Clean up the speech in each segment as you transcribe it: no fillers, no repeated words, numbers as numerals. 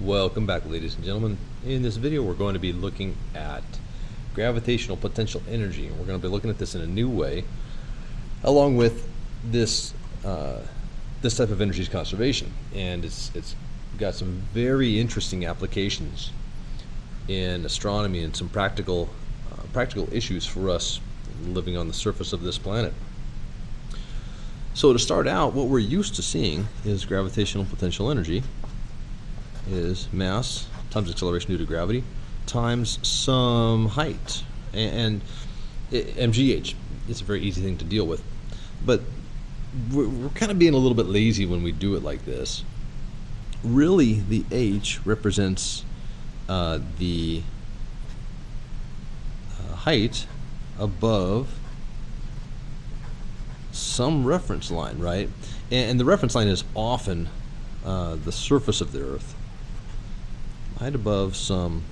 Welcome back, ladies and gentlemen. In this video we're going to be looking at gravitational potential energy, and we're going to be looking at this in a new way along with this this type of energy conservation, and it's got some very interesting applications in astronomy and some practical issues for us living on the surface of this planet. So to start out, what we're used to seeing is gravitational potential energy is mass times acceleration due to gravity times some height, and mgh. It's a very easy thing to deal with, but we're kind of being a little bit lazy when we do it like this. Really, the h represents the height above some reference line, right? And the reference line is often the surface of the Earth. Height above some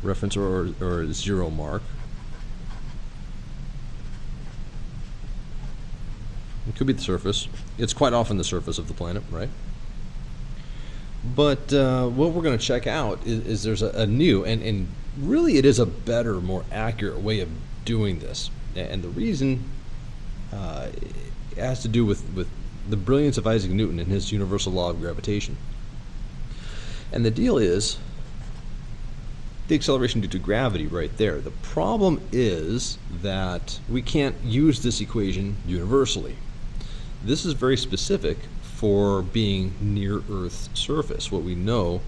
reference or zero mark. It could be the surface. It's quite often the surface of the planet, right? But what we're going to check out is there's a new, and really it is a better, more accurate way of doing this. And the reason it has to do with the brilliance of Isaac Newton and his universal law of gravitation. And the deal is the acceleration due to gravity right there. The problem is that we can't use this equation universally. This is very specific for being near Earth's surface. What we know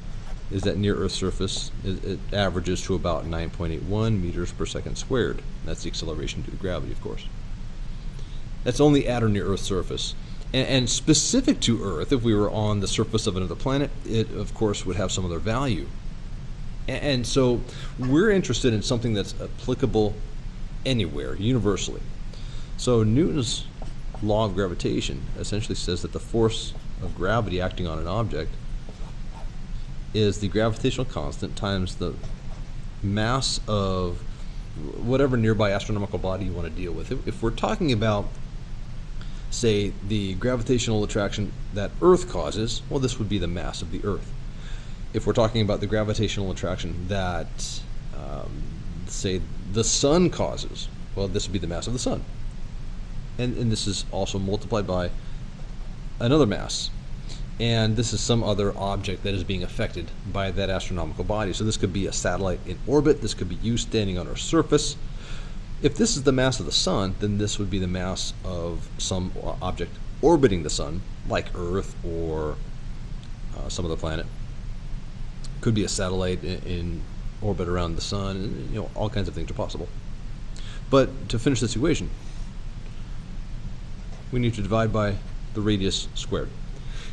is that near Earth's surface it averages to about 9.81 meters per second squared. That's the acceleration due to gravity, of course. That's only at or near Earth's surface. And specific to Earth, if we were on the surface of another planet, it of course would have some other value. And so we're interested in something that's applicable anywhere, universally. So Newton's law of gravitation essentially says that the force of gravity acting on an object is the gravitational constant times the mass of whatever nearby astronomical body you want to deal with. If we're talking about, say, the gravitational attraction that Earth causes, well, this would be the mass of the Earth. If we're talking about the gravitational attraction that, say, the Sun causes, well, this would be the mass of the Sun. And this is also multiplied by another mass. And this is some other object that is being affected by that astronomical body. So this could be a satellite in orbit. This could be you standing on our surface. If this is the mass of the Sun, then this would be the mass of some object orbiting the Sun, like Earth or some other planet. Could be a satellite in orbit around the Sun. You know, all kinds of things are possible. But to finish this equation, we need to divide by the radius squared.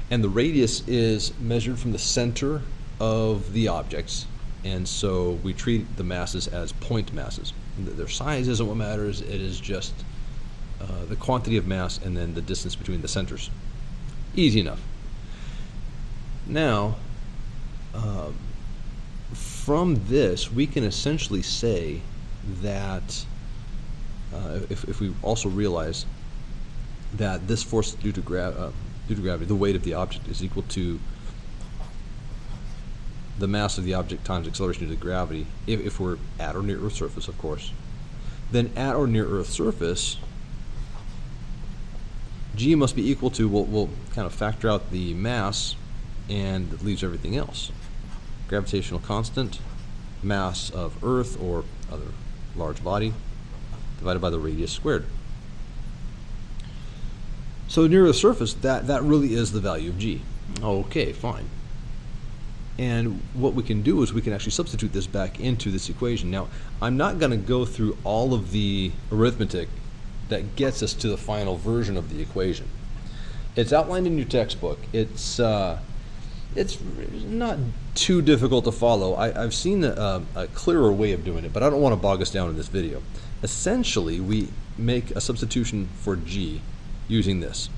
And the radius is measured from the center of the objects. And so we treat the masses as point masses. Their size isn't what matters. It is just the quantity of mass and then the distance between the centers. Easy enough. Now, from this, we can essentially say that if we also realize that this force due to gravity, the weight of the object, is equal to the mass of the object times acceleration due to gravity, if we're at or near Earth's surface, of course, then at or near Earth's surface, G must be equal to, we'll kind of factor out the mass, and it leaves everything else. Gravitational constant, mass of Earth or other large body, divided by the radius squared. So near the surface, that really is the value of G. Okay, fine. And what we can do is we can actually substitute this back into this equation. Now, I'm not going to go through all of the arithmetic that gets us to the final version of the equation. It's outlined in your textbook. It's not too difficult to follow. I've seen a clearer way of doing it, but I don't want to bog us down in this video. Essentially, we make a substitution for G using this.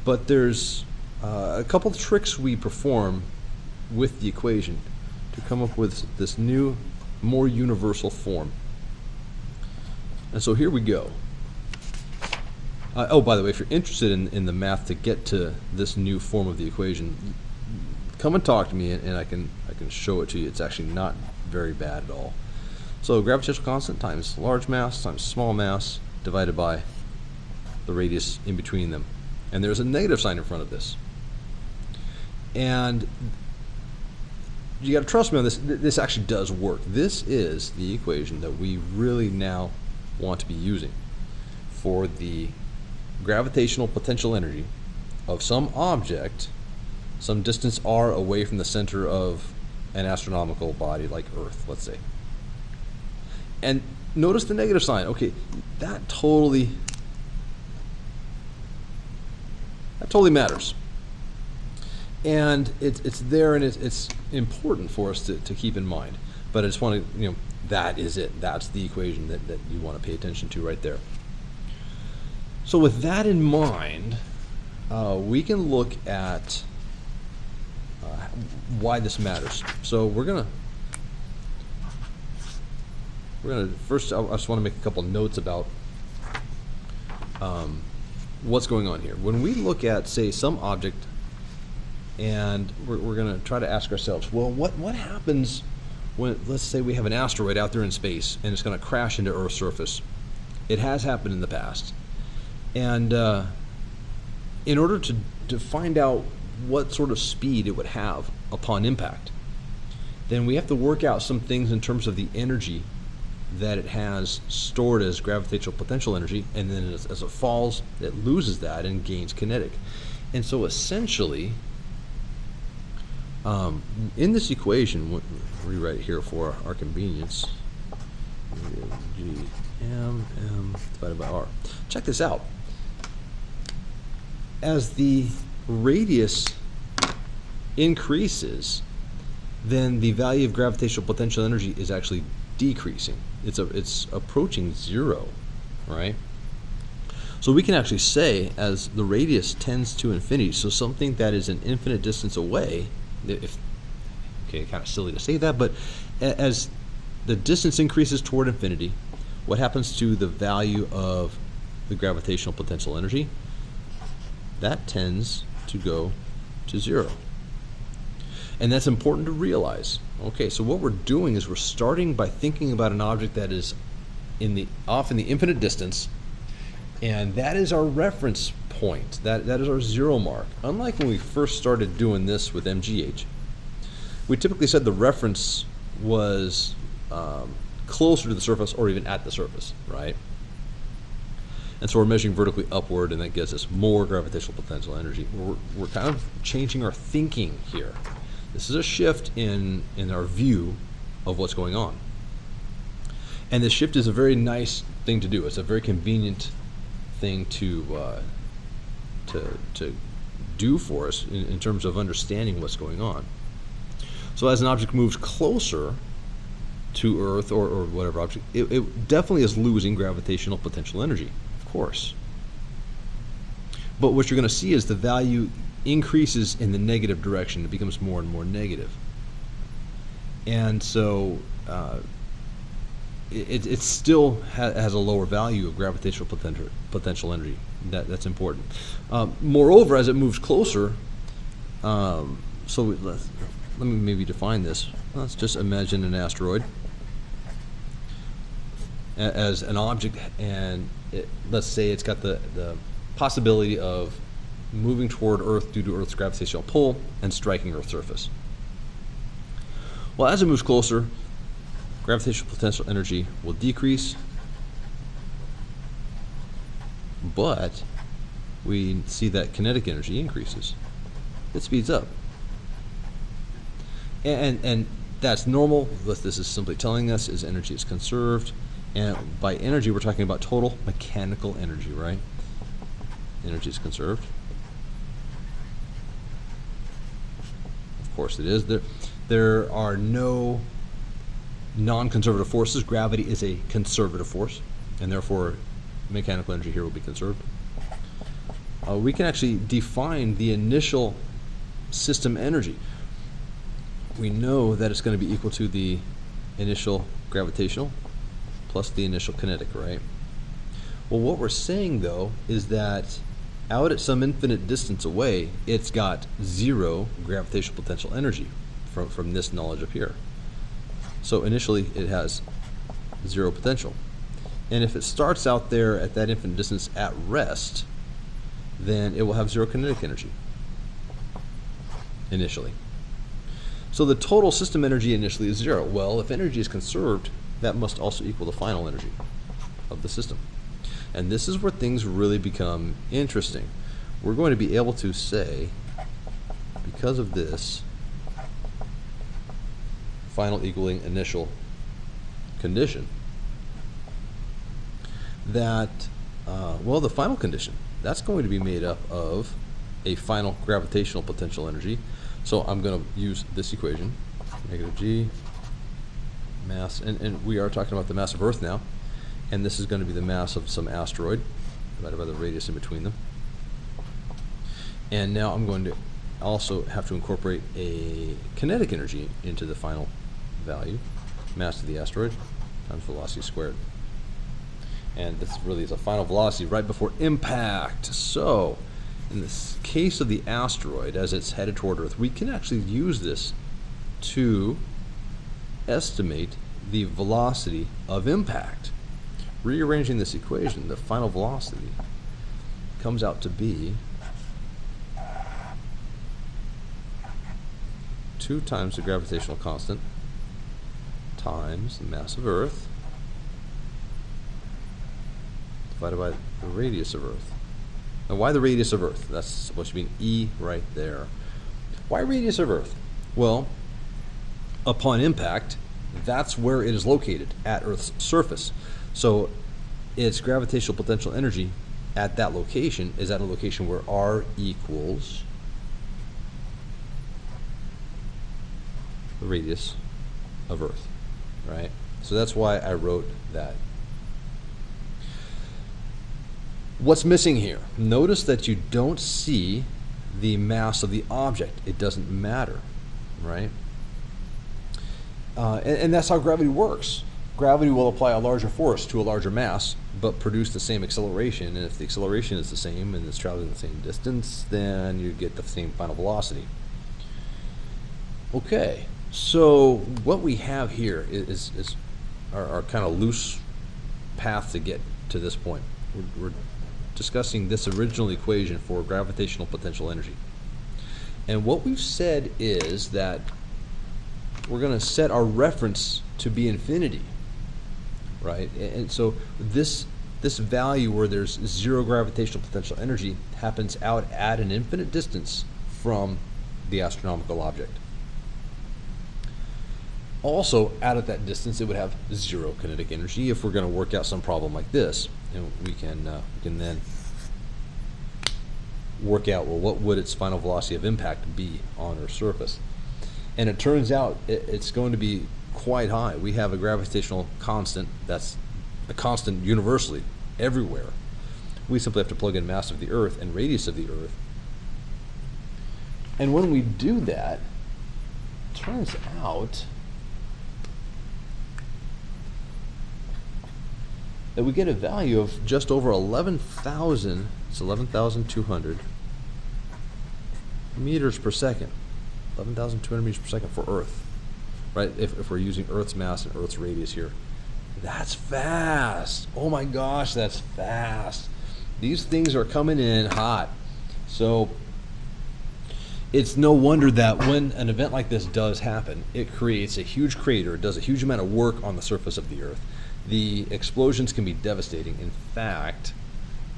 But there's a couple of tricks we perform with the equation to come up with this new, more universal form. And so here we go. Oh, by the way, if you're interested in the math to get to this new form of the equation, come and talk to me, and I can show it to you. It's actually not very bad at all. So gravitational constant times large mass times small mass divided by the radius in between them. And there's a negative sign in front of this. And you got to trust me on this. This actually does work. This is the equation that we really now want to be using for the gravitational potential energy of some object some distance r away from the center of an astronomical body like Earth, let's say. And notice the negative sign. Okay, that totally matters. And it's there, and it's important for us to keep in mind. But I just want to, that is it. That's the equation that you want to pay attention to right there. So with that in mind, we can look at why this matters. So we're gonna first. I just want to make a couple notes about what's going on here. When we look at, say, some object, and we're going to try to ask ourselves, well, what happens when, let's say, we have an asteroid out there in space and it's going to crash into Earth's surface? It has happened in the past, and in order to find out what sort of speed it would have upon impact, then we have to work out some things in terms of the energy that it has stored as gravitational potential energy, and then as it falls, it loses that and gains kinetic. And so essentially, in this equation, we'll rewrite it here for our convenience, G m divided by r. Check this out. As the radius increases, then the value of gravitational potential energy is actually decreasing. It's approaching zero, right? So we can actually say, as the radius tends to infinity, so something that is an infinite distance away, kind of silly to say that, but as the distance increases toward infinity, what happens to the value of the gravitational potential energy? That tends to go to zero. And that's important to realize. Okay, so what we're doing is we're starting by thinking about an object that is off in the infinite distance, and that is our reference point. That is our zero mark. Unlike when we first started doing this with MGH, we typically said the reference was closer to the surface or even at the surface, right? And so we're measuring vertically upward, and that gives us more gravitational potential energy. We're kind of changing our thinking here. This is a shift in our view of what's going on. And this shift is a very nice thing to do. It's a very convenient thing to do for us in terms of understanding what's going on. So as an object moves closer to Earth or whatever object, it definitely is losing gravitational potential energy, of course. But what you're going to see is the value increases in the negative direction. It becomes more and more negative. And so it still has a lower value of gravitational potential energy. That's important. Moreover, as it moves closer, let me maybe define this. Let's just imagine an asteroid as an object, and let's say it's got the possibility of moving toward Earth due to Earth's gravitational pull and striking Earth's surface. Well, as it moves closer, gravitational potential energy will decrease, but we see that kinetic energy increases. It speeds up. And that's normal. What this is simply telling us is energy is conserved. And by energy, we're talking about total mechanical energy, right? Energy is conserved. Of course it is. There are no non-conservative forces. Gravity is a conservative force, and therefore mechanical energy here will be conserved. We can actually define the initial system energy. We know that it's going to be equal to the initial gravitational plus the initial kinetic, right? Well, what we're saying, though, is that out at some infinite distance away, it's got zero gravitational potential energy from this knowledge up here. So initially it has zero potential. And if it starts out there at that infinite distance at rest, then it will have zero kinetic energy initially. So the total system energy initially is zero. Well, if energy is conserved, that must also equal the final energy of the system. And this is where things really become interesting. We're going to be able to say, because of this final equaling initial condition, that, well, the final condition, that's going to be made up of a final gravitational potential energy. So I'm going to use this equation, negative g, mass, and we are talking about the mass of Earth now, and this is going to be the mass of some asteroid divided by the radius in between them. And now I'm going to also have to incorporate a kinetic energy into the final value, mass of the asteroid times velocity squared. And this really is a final velocity right before impact. So in this case of the asteroid, as it's headed toward Earth, we can actually use this to estimate the velocity of impact. Rearranging this equation, the final velocity comes out to be 2 times the gravitational constant times the mass of Earth divided by the radius of Earth. Now, why the radius of Earth? That's supposed to be an E right there. Why radius of Earth? Well, upon impact, that's where it is located, at Earth's surface. So its gravitational potential energy at that location is at a location where R equals the radius of Earth, right? So that's why I wrote that. What's missing here? Notice that you don't see the mass of the object. It doesn't matter, right? And that's how gravity works. Gravity will apply a larger force to a larger mass, but produce the same acceleration. And if the acceleration is the same and it's traveling the same distance, then you get the same final velocity. Okay, so what we have here is our kind of loose path to get to this point. We're discussing this original equation for gravitational potential energy. And what we've said is that we're going to set our reference to be infinity, right? And so this value where there's zero gravitational potential energy happens out at an infinite distance from the astronomical object. Also, out at that distance, it would have zero kinetic energy if we're going to work out some problem like this. And we can then work out, well, what would its final velocity of impact be on Earth's surface? And it turns out it's going to be quite high. We have a gravitational constant that's a constant universally, everywhere. We simply have to plug in mass of the Earth and radius of the Earth. And when we do that, it turns out that we get a value of just over 11,000, it's 11,200 meters per second. 11,200 meters per second for Earth, right? If we're using Earth's mass and Earth's radius here. That's fast. Oh my gosh, that's fast. These things are coming in hot. So it's no wonder that when an event like this does happen, it creates a huge crater, it does a huge amount of work on the surface of the Earth. The explosions can be devastating. In fact,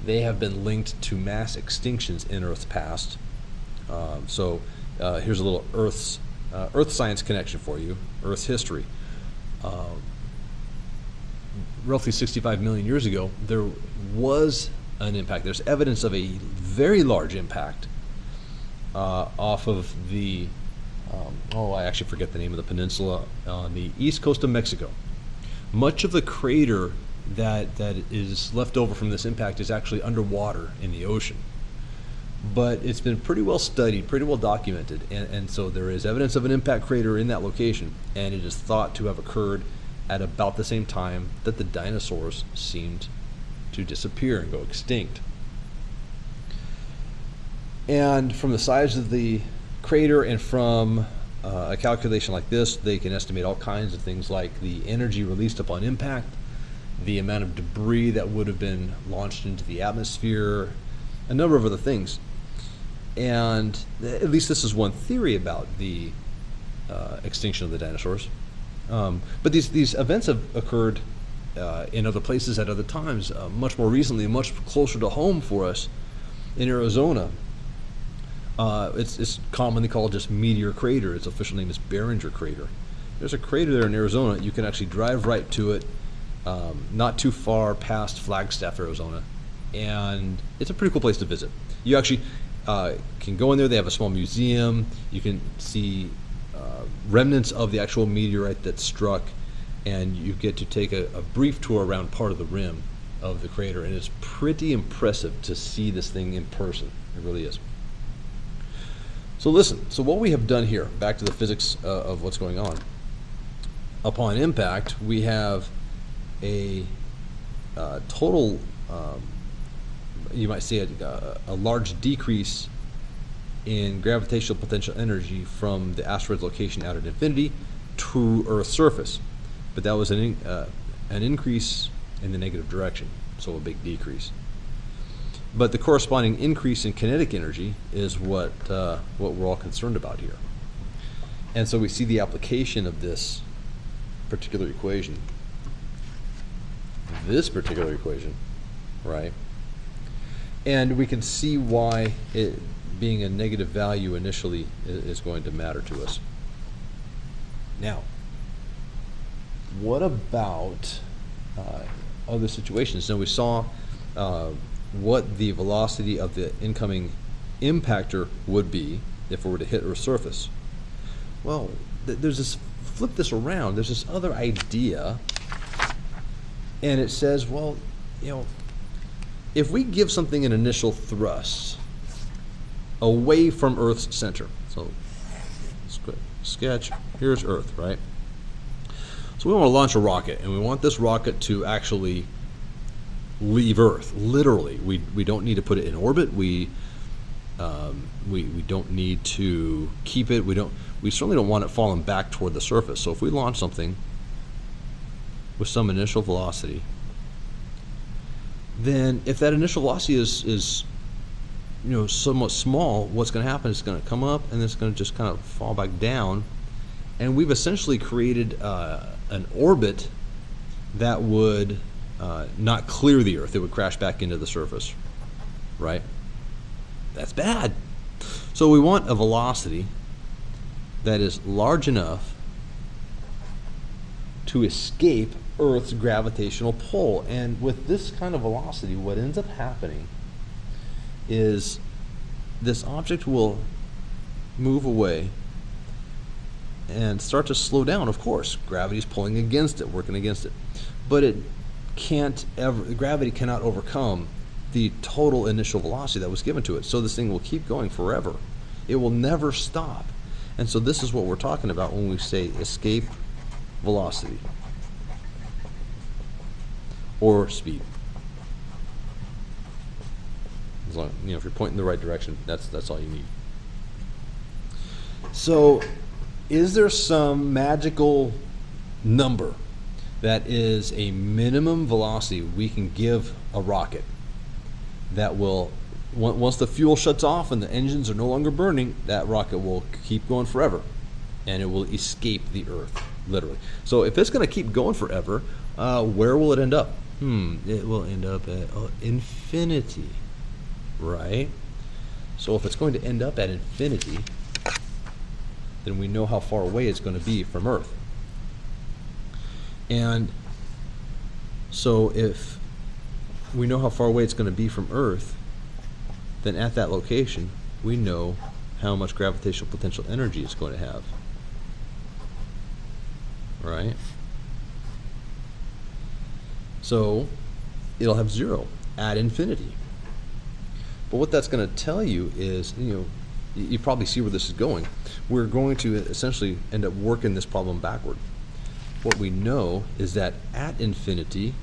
they have been linked to mass extinctions in Earth's past. Here's a little Earth science connection for you, Earth's history. Roughly 65 million years ago, there was an impact. There's evidence of a very large impact off of the, I actually forget the name of the peninsula on the east coast of Mexico. Much of the crater that is left over from this impact is actually underwater in the ocean. But it's been pretty well studied, pretty well documented, and so there is evidence of an impact crater in that location, and it is thought to have occurred at about the same time that the dinosaurs seemed to disappear and go extinct. And from the size of the crater and from a calculation like this, they can estimate all kinds of things like the energy released upon impact, the amount of debris that would have been launched into the atmosphere, a number of other things. And at least this is one theory about the extinction of the dinosaurs. But these events have occurred in other places at other times, much more recently, much closer to home for us in Arizona. It's commonly called just Meteor Crater. Its official name is Barringer Crater. There's a crater there in Arizona. You can actually drive right to it, not too far past Flagstaff, Arizona, and it's a pretty cool place to visit. You actually can go in there. They have a small museum. You can see remnants of the actual meteorite that struck, and you get to take a brief tour around part of the rim of the crater, and it's pretty impressive to see this thing in person. It really is. So listen, so what we have done here, back to the physics of what's going on. Upon impact, we have a total, you might say a large decrease in gravitational potential energy from the asteroid's location out at infinity to Earth's surface. But that was an increase in the negative direction, so a big decrease. But the corresponding increase in kinetic energy is what we're all concerned about here. And so we see the application of this particular equation. This particular equation, right? And we can see why it being a negative value initially is going to matter to us. Now, what about other situations? Now we saw what the velocity of the incoming impactor would be if it were to hit Earth's surface. Well, there's this, flip this around, there's this other idea, and it says, well, you know, if we give something an initial thrust away from Earth's center, so sketch, here's Earth, right? So we want to launch a rocket, and we want this rocket to actually leave Earth, literally. We don't need to put it in orbit. We don't need to keep it. We certainly don't want it falling back toward the surface. So if we launch something with some initial velocity, then if that initial velocity is somewhat small, what's going to happen is it's going to come up and it's going to just kind of fall back down, and we've essentially created an orbit that would not clear the Earth. It would crash back into the surface, right? That's bad. So we want a velocity that is large enough to escape Earth's gravitational pull. And with this kind of velocity, what ends up happening is this object will move away and start to slow down. Of course, gravity's pulling against it, working against it. But gravity cannot overcome the total initial velocity that was given to it. So this thing will keep going forever. It will never stop. And so this is what we're talking about when we say escape velocity or speed. As long, if you're pointing in the right direction, that's all you need. So is there some magical number that is a minimum velocity we can give a rocket that will, once the fuel shuts off and the engines are no longer burning, that rocket will keep going forever and it will escape the Earth, literally. So if it's going to keep going forever, where will it end up? It will end up at infinity, right? So if it's going to end up at infinity, then we know how far away it's going to be from Earth. And so if we know how far away it's going to be from Earth, then at that location, we know how much gravitational potential energy it's going to have. Right? So it'll have zero at infinity. But what that's going to tell you is, you probably see where this is going. We're going to essentially end up working this problem backward. What we know is that at infinity,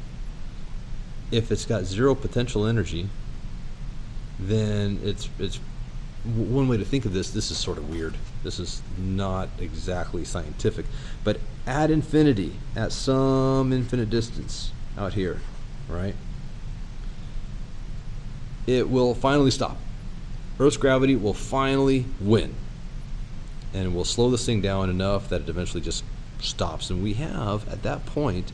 if it's got zero potential energy, then it's one way to think of this is sort of weird. This is not exactly scientific, but at infinity, at some infinite distance out here, right, it will finally stop. Earth's gravity will finally win, and will slow this thing down enough that it eventually just stops. And we have, at that point,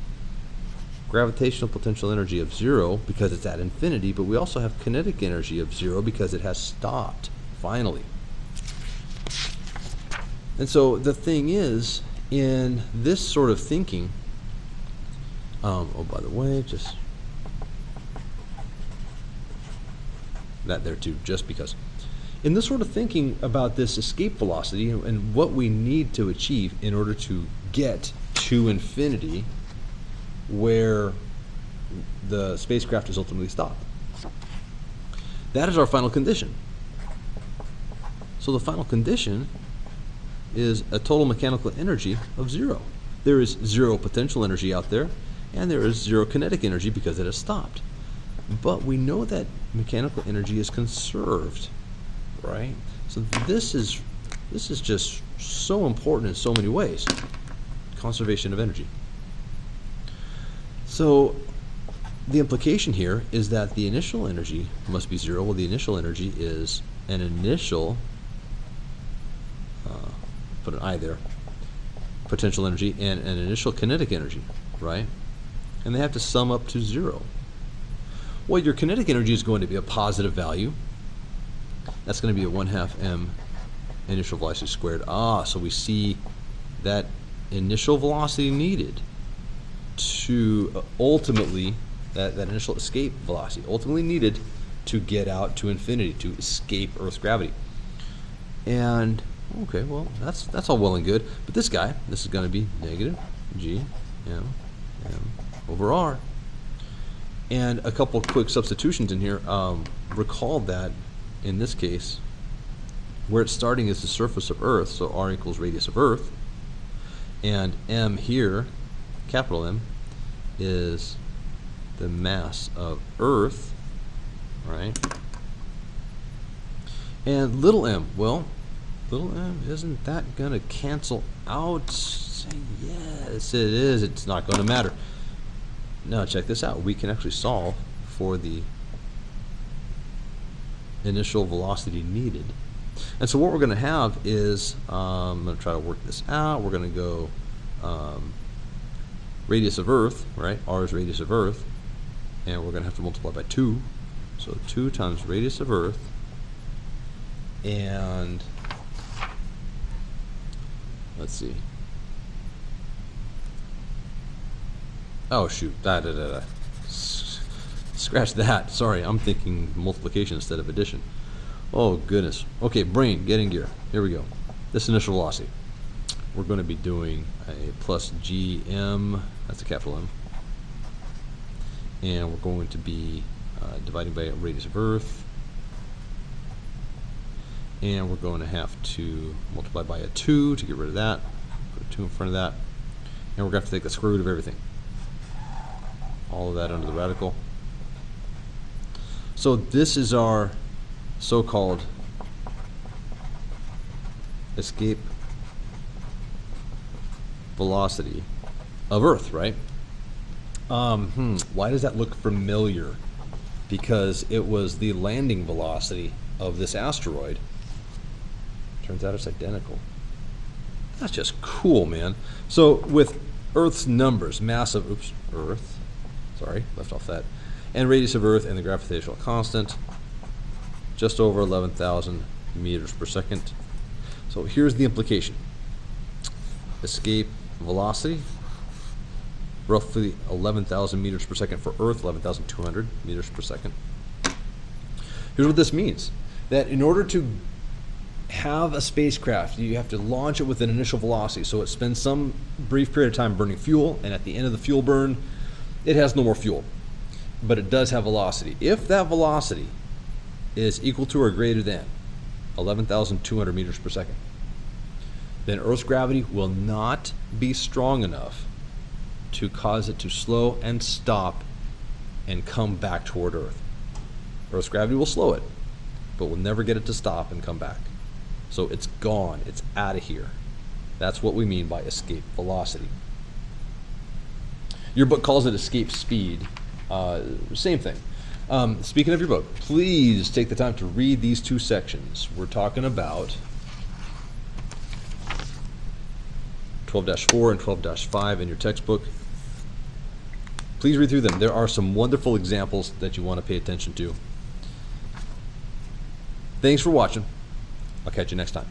gravitational potential energy of 0 because it's at infinity, but we also have kinetic energy of 0 because it has stopped, finally. And so the thing is, in this sort of thinking, oh, by the way, just that there too, just because. In this sort of thinking about this escape velocity and what we need to achieve in order to get to infinity, where the spacecraft is ultimately stopped. That is our final condition. So the final condition is a total mechanical energy of 0. There is 0 potential energy out there, and there is 0 kinetic energy because it has stopped. But we know that mechanical energy is conserved, right? So this is just so important in so many ways. Conservation of energy. So the implication here is that the initial energy must be 0. Well, the initial energy is an initial, put an I there, potential energy and an initial kinetic energy, right? And they have to sum up to 0. Well, your kinetic energy is going to be a positive value. That's going to be a 1/2 m initial velocity squared. So we see that initial velocity needed to ultimately, that initial escape velocity ultimately needed to get out to infinity, to escape Earth's gravity. And okay, well, that's all well and good, but this is going to be negative g m over r. And a couple quick substitutions in here. Recall that in this case, where it's starting is the surface of Earth, so r equals radius of Earth, and m here, capital M, is the mass of Earth, right? And little m, well, little m, isn't that going to cancel out? Say yes, it is. It's not going to matter. Now check this out. We can actually solve for the initial velocity needed. And so what we're going to have is, I'm going to try to work this out. We're going to go radius of Earth, right? R is radius of Earth. And we're going to have to multiply by 2. So 2 times radius of Earth. And let's see. Oh, shoot. Scratch that. Sorry, I'm thinking multiplication instead of addition. Oh, goodness. Okay, brain, get in gear. Here we go. This initial velocity. We're going to be doing a plus gm, that's a capital M. And we're going to be dividing by radius of Earth. And we're going to have to multiply by a 2 to get rid of that. Put a 2 in front of that. And we're going to have to take the square root of everything. All of that under the radical. So this is our so-called escape velocity of Earth, right? Why does that look familiar? Because it was the landing velocity of this asteroid. Turns out it's identical. That's just cool, man. So with Earth's numbers, mass of, Earth, sorry, left off that, and radius of Earth and the gravitational constant, just over 11,000 meters per second. So here's the implication. Escape velocity, roughly 11,000 meters per second for Earth, 11,200 meters per second. Here's what this means. That in order to have a spacecraft, you have to launch it with an initial velocity. So it spends some brief period of time burning fuel, and at the end of the fuel burn, it has no more fuel. But it does have velocity. If that velocity is equal to or greater than 11,200 meters per second, then Earth's gravity will not be strong enough to cause it to slow and stop and come back toward Earth. Earth's gravity will slow it, but we'll never get it to stop and come back. So it's gone. It's out of here. That's what we mean by escape velocity. Your book calls it escape speed. Same thing. Speaking of your book, please take the time to read these two sections. We're talking about 12-4 and 12-5 in your textbook. Please read through them. There are some wonderful examples that you want to pay attention to. Thanks for watching. I'll catch you next time.